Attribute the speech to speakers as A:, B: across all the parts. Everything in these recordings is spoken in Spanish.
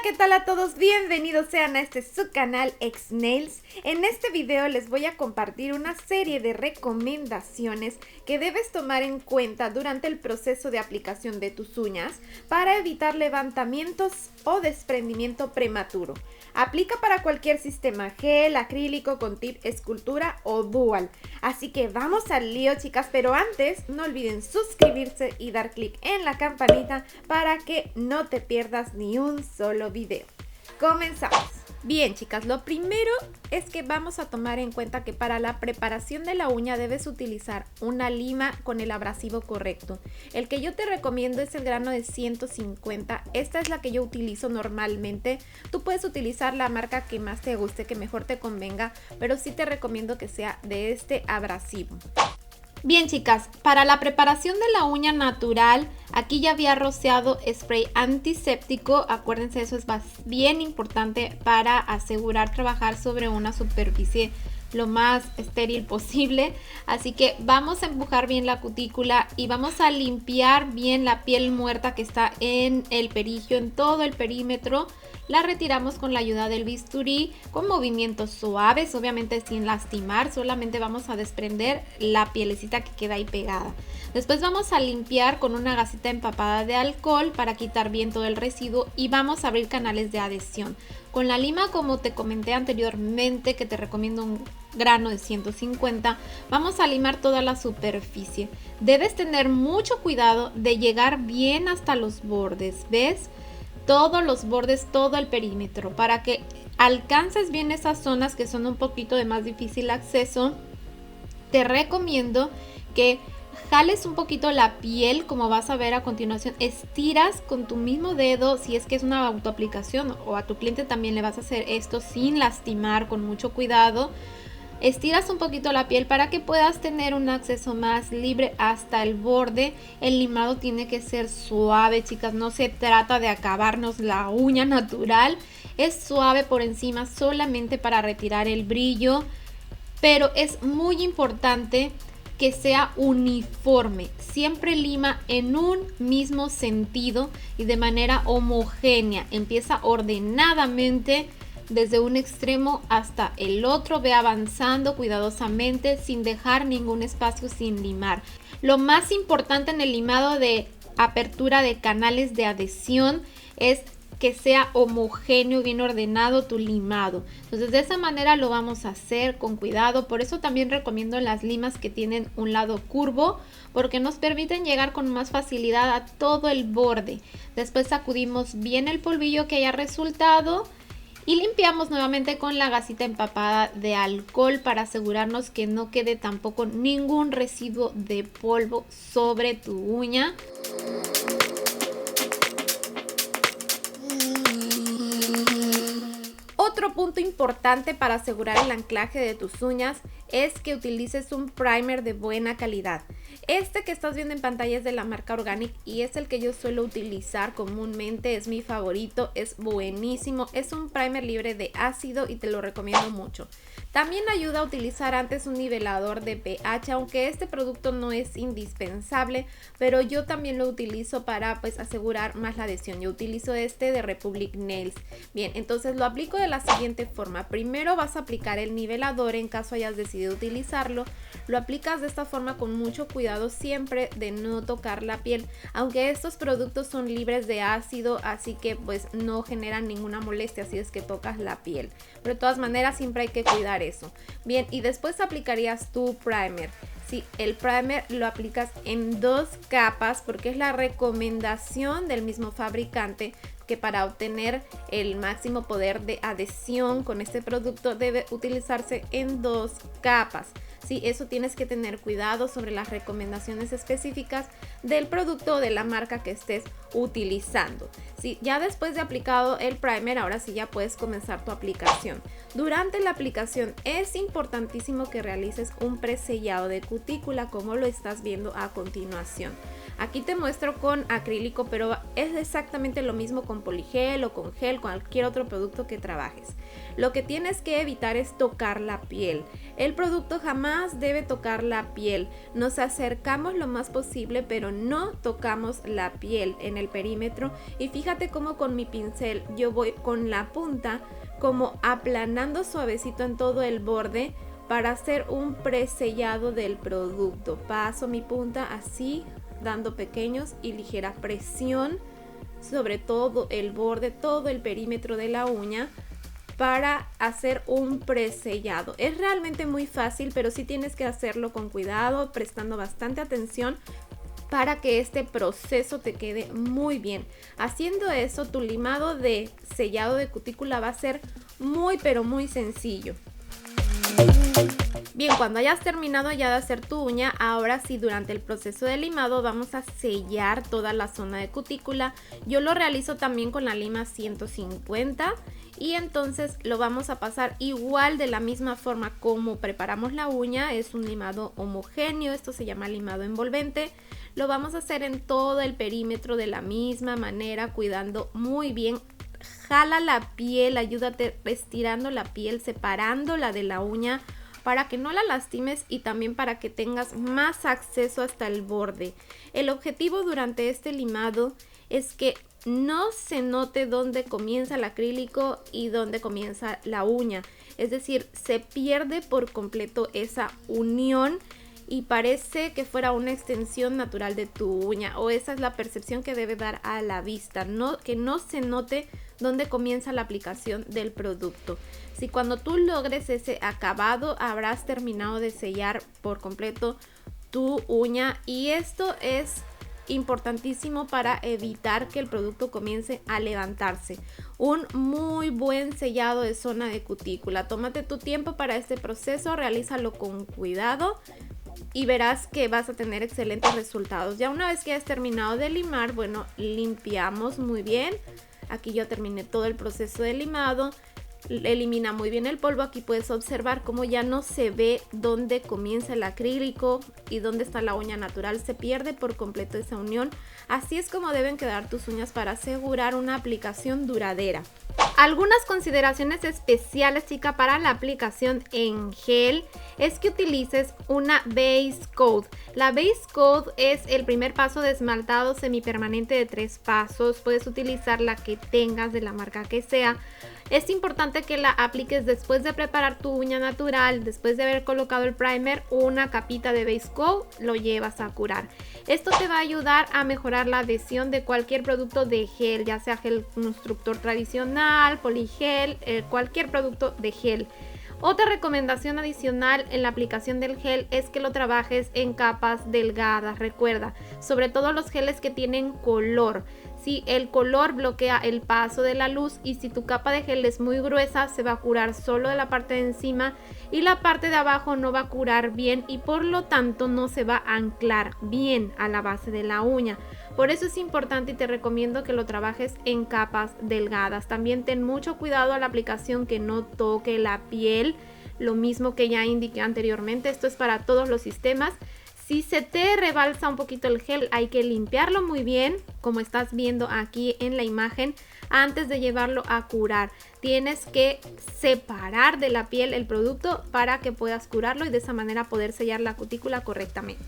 A: ¿Qué tal a todos? Bienvenidos sean a su canal Xnails. En este video les voy a compartir una serie de recomendaciones que debes tomar en cuenta durante el proceso de aplicación de tus uñas para evitar levantamientos o desprendimiento prematuro. Aplica para cualquier sistema gel, acrílico, con tip, escultura o dual. Así que vamos al lío, chicas, pero antes no olviden suscribirse y dar clic en la campanita para que no te pierdas ni un solo video. Comenzamos. Bien, chicas, lo primero es que vamos a tomar en cuenta que para la preparación de la uña debes utilizar una lima con el abrasivo correcto. El que yo te recomiendo es el grano de 150. Esta es la que yo utilizo normalmente. Tú puedes utilizar la marca que más te guste, que mejor te convenga, pero sí te recomiendo que sea de este abrasivo. Bien, chicas, para la preparación de la uña natural, aquí ya había rociado spray antiséptico. Acuérdense, eso es bien importante para asegurar trabajar sobre una superficie lo más estéril posible. Así que vamos a empujar bien la cutícula y vamos a limpiar bien la piel muerta que está en el perigio, en todo el perímetro. La retiramos con la ayuda del bisturí con movimientos suaves, obviamente sin lastimar, solamente vamos a desprender la pielecita que queda ahí pegada. Después vamos a limpiar con una gasita empapada de alcohol para quitar bien todo el residuo y vamos a abrir canales de adhesión. Con la lima, como te comenté anteriormente, que te recomiendo un grano de 150, vamos a limar toda la superficie. Debes tener mucho cuidado de llegar bien hasta los bordes, ¿ves? Todos los bordes, todo el perímetro, para que alcances bien esas zonas que son un poquito de más difícil acceso. Te recomiendo que jales un poquito la piel, como vas a ver a continuación. Estiras con tu mismo dedo, si es que es una autoaplicación, o a tu cliente también le vas a hacer esto sin lastimar, con mucho cuidado. Estiras un poquito la piel para que puedas tener un acceso más libre hasta el borde. El limado tiene que ser suave, chicas, no se trata de acabarnos la uña natural. Es suave por encima solamente para retirar el brillo, pero es muy importante que sea uniforme. Siempre lima en un mismo sentido y de manera homogénea. Empieza ordenadamente desde un extremo hasta el otro, ve avanzando cuidadosamente sin dejar ningún espacio sin limar. Lo más importante en el limado de apertura de canales de adhesión es que sea homogéneo, bien ordenado tu limado. Entonces de esa manera lo vamos a hacer con cuidado. Por eso también recomiendo las limas que tienen un lado curvo, porque nos permiten llegar con más facilidad a todo el borde. Después sacudimos bien el polvillo que haya resultado y limpiamos nuevamente con la gasita empapada de alcohol para asegurarnos que no quede tampoco ningún residuo de polvo sobre tu uña. Otro punto importante para asegurar el anclaje de tus uñas es que utilices un primer de buena calidad. Este que estás viendo en pantalla es de la marca Organic y es el que yo suelo utilizar comúnmente, es mi favorito, es buenísimo, es un primer libre de ácido y te lo recomiendo mucho. También ayuda a utilizar antes un nivelador de pH, aunque este producto no es indispensable, pero yo también lo utilizo para asegurar más la adhesión. Yo utilizo este de Republic Nails. Bien, entonces lo aplico de la siguiente forma. Primero vas a aplicar el nivelador en caso hayas decidido utilizarlo. Lo aplicas de esta forma con mucho cuidado, siempre de no tocar la piel, aunque estos productos son libres de ácido, así que no generan ninguna molestia si es que tocas la piel, pero de todas maneras siempre hay que cuidar eso. Bien, y después aplicarías tu primer. Sí, el primer lo aplicas en 2 capas porque es la recomendación del mismo fabricante, que para obtener el máximo poder de adhesión con este producto debe utilizarse en 2 capas. Sí, eso tienes que tener cuidado sobre las recomendaciones específicas del producto o de la marca que estés utilizando. Sí, ya después de aplicado el primer, ahora sí ya puedes comenzar tu aplicación. Durante la aplicación es importantísimo que realices un presellado de cutícula, como lo estás viendo a continuación. Aquí te muestro con acrílico, pero es exactamente lo mismo con poligel o con gel, cualquier otro producto que trabajes. Lo que tienes que evitar es tocar la piel. El producto jamás jamás debe tocar la piel. Nos acercamos lo más posible, pero no tocamos la piel en el perímetro. Y fíjate cómo con mi pincel yo voy con la punta como aplanando suavecito en todo el borde para hacer un presellado del producto. Paso mi punta así, dando pequeños y ligera presión sobre todo el borde, todo el perímetro de la uña, para hacer un presellado. Es realmente muy fácil, pero sí tienes que hacerlo con cuidado, prestando bastante atención para que este proceso te quede muy bien. Haciendo eso, tu limado de sellado de cutícula va a ser muy pero muy sencillo. Bien, cuando hayas terminado ya de hacer tu uña, ahora sí, durante el proceso de limado vamos a sellar toda la zona de cutícula. Yo lo realizo también con la lima 150 y entonces lo vamos a pasar igual de la misma forma como preparamos la uña. Es un limado homogéneo, esto se llama limado envolvente. Lo vamos a hacer en todo el perímetro de la misma manera, cuidando muy bien. Jala la piel, ayúdate estirando la piel, separándola de la uña para que no la lastimes y también para que tengas más acceso hasta el borde. El objetivo durante este limado es que no se note dónde comienza el acrílico y dónde comienza la uña. Es decir, se pierde por completo esa unión y parece que fuera una extensión natural de tu uña, o esa es la percepción que debe dar a la vista, que no se note dónde comienza la aplicación del producto. Si cuando tú logres ese acabado, habrás terminado de sellar por completo tu uña, y esto es importantísimo para evitar que el producto comience a levantarse. Un muy buen sellado de zona de cutícula. Tómate tu tiempo para este proceso, realízalo con cuidado y verás que vas a tener excelentes resultados. Ya una vez que hayas terminado de limar, bueno, limpiamos muy bien. Aquí yo terminé todo el proceso de limado. Elimina muy bien el polvo. Aquí puedes observar cómo ya no se ve dónde comienza el acrílico y dónde está la uña natural. Se pierde por completo esa unión. Así es como deben quedar tus uñas para asegurar una aplicación duradera. Algunas consideraciones especiales, chica, para la aplicación en gel es que utilices una base coat. La base coat es el primer paso de esmaltado semipermanente de 3 pasos. Puedes utilizar la que tengas, de la marca que sea. Es importante que la apliques después de preparar tu uña natural, después de haber colocado el primer, una capita de base coat lo llevas a curar. Esto te va a ayudar a mejorar la adhesión de cualquier producto de gel, ya sea gel constructor tradicional, poligel, cualquier producto de gel. Otra recomendación adicional en la aplicación del gel es que lo trabajes en capas delgadas. Recuerda, sobre todo los geles que tienen color. Si el color bloquea el paso de la luz y si tu capa de gel es muy gruesa, se va a curar solo de la parte de encima y la parte de abajo no va a curar bien y por lo tanto no se va a anclar bien a la base de la uña. Por eso es importante y te recomiendo que lo trabajes en capas delgadas. También ten mucho cuidado a la aplicación, que no toque la piel, lo mismo que ya indiqué anteriormente. Esto es para todos los sistemas. Si se te rebalsa un poquito el gel, hay que limpiarlo muy bien, como estás viendo aquí en la imagen, antes de llevarlo a curar. Tienes que separar de la piel el producto para que puedas curarlo y de esa manera poder sellar la cutícula correctamente.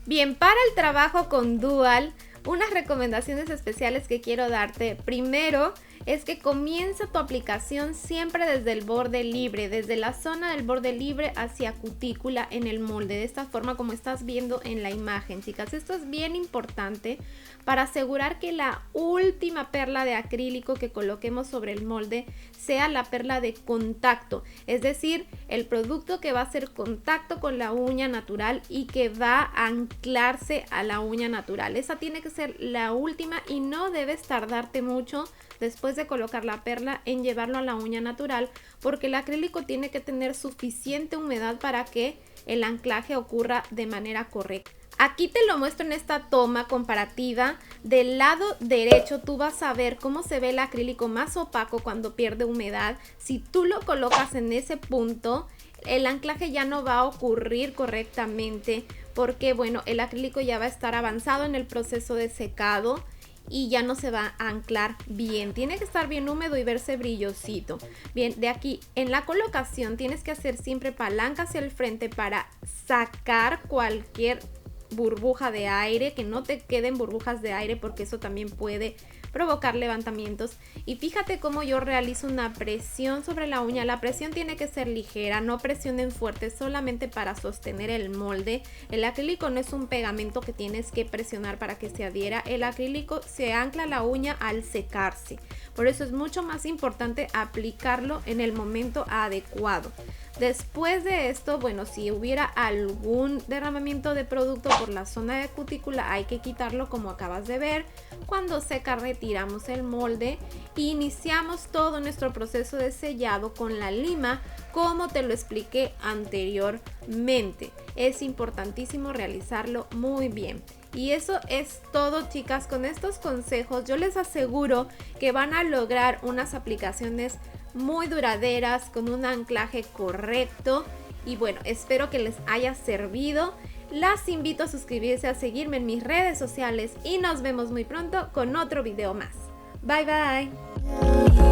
A: Bien, para el trabajo con Dual, unas recomendaciones especiales que quiero darte. Primero es que comienza tu aplicación siempre desde el borde libre, desde la zona del borde libre hacia cutícula en el molde, de esta forma como estás viendo en la imagen, chicas. Esto es bien importante para asegurar que la última perla de acrílico que coloquemos sobre el molde sea la perla de contacto, es decir, el producto que va a hacer contacto con la uña natural y que va a anclarse a la uña natural. Esa tiene que ser la última y no debes tardarte mucho después de colocar la perla en llevarlo a la uña natural, porque el acrílico tiene que tener suficiente humedad para que el anclaje ocurra de manera correcta. Aquí te lo muestro en esta toma comparativa. Del lado derecho tú vas a ver cómo se ve el acrílico más opaco cuando pierde humedad. Si tú lo colocas en ese punto, el anclaje ya no va a ocurrir correctamente porque, bueno, el acrílico ya va a estar avanzado en el proceso de secado y ya no se va a anclar bien. Tiene que estar bien húmedo y verse brillosito. Bien, de aquí en la colocación tienes que hacer siempre palanca hacia el frente para sacar cualquier burbuja de aire, que no te queden burbujas de aire porque eso también puede provocar levantamientos. Y fíjate cómo yo realizo una presión sobre la uña. La presión tiene que ser ligera, no presionen fuerte, solamente para sostener el molde. El acrílico no es un pegamento que tienes que presionar para que se adhiera. El acrílico se ancla a la uña al secarse, por eso es mucho más importante aplicarlo en el momento adecuado. Después de esto, bueno, si hubiera algún derramamiento de producto por la zona de cutícula, hay que quitarlo como acabas de ver. Cuando seca, retiramos el molde e iniciamos todo nuestro proceso de sellado con la lima, como te lo expliqué anteriormente. Es importantísimo realizarlo muy bien. Y eso es todo, chicas. Con estos consejos yo les aseguro que van a lograr unas aplicaciones muy duraderas con un anclaje correcto. Y bueno, espero que les haya servido. Las invito a suscribirse, a seguirme en mis redes sociales y nos vemos muy pronto con otro video más. Bye bye.